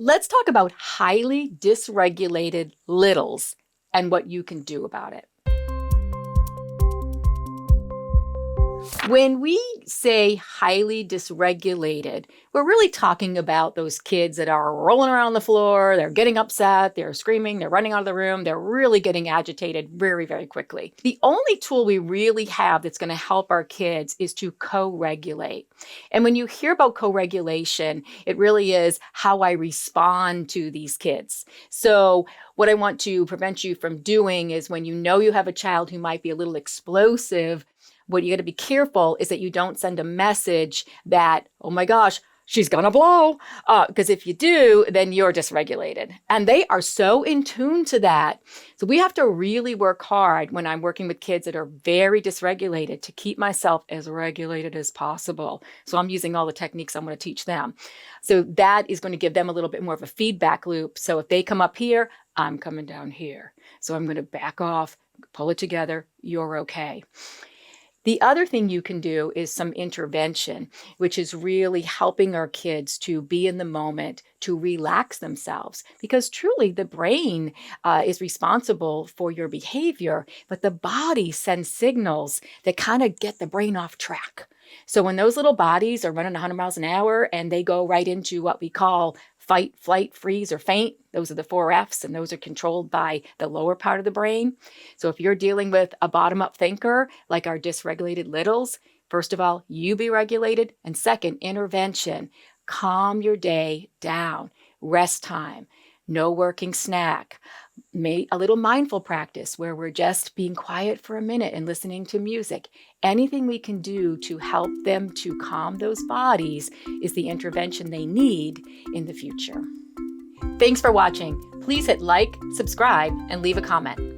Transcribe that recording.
Let's talk about highly dysregulated littles and what you can do about it. When we say highly dysregulated, we're really talking about those kids that are rolling around the floor, they're getting upset, they're screaming, they're running out of the room, they're really getting agitated very, very quickly. The only tool we really have that's going to help our kids is to co-regulate. And when you hear about co-regulation, it really is how I respond to these kids. So what I want to prevent you from doing is when you know you have a child who might be a little explosive, what you got to be careful is that you don't send a message that, oh my gosh, she's going to blow. Because if you do, then you're dysregulated. And they are so in tune to that. So we have to really work hard when I'm working with kids that are very dysregulated to keep myself as regulated as possible. So I'm using all the techniques I'm going to teach them. So that is going to give them a little bit more of a feedback loop. So if they come up here, I'm coming down here. So I'm going to back off, pull it together. You're okay. The other thing you can do is some intervention, which is really helping our kids to be in the moment, to relax themselves, because truly the brain is responsible for your behavior, but the body sends signals that kind of get the brain off track. So when those little bodies are running 100 miles an hour and they go right into what we call fight, flight, freeze, or faint, those are the 4 Fs, and those are controlled by the lower part of the brain. So if you're dealing with a bottom-up thinker, like our dysregulated littles, first of all, you be regulated. And second, intervention. Calm your day down. Rest time. No working snack. A little mindful practice where we're just being quiet for a minute and listening to music. Anything we can do to help them to calm those bodies is the intervention they need in the future. Thanks for watching. Please hit like, subscribe, and leave a comment.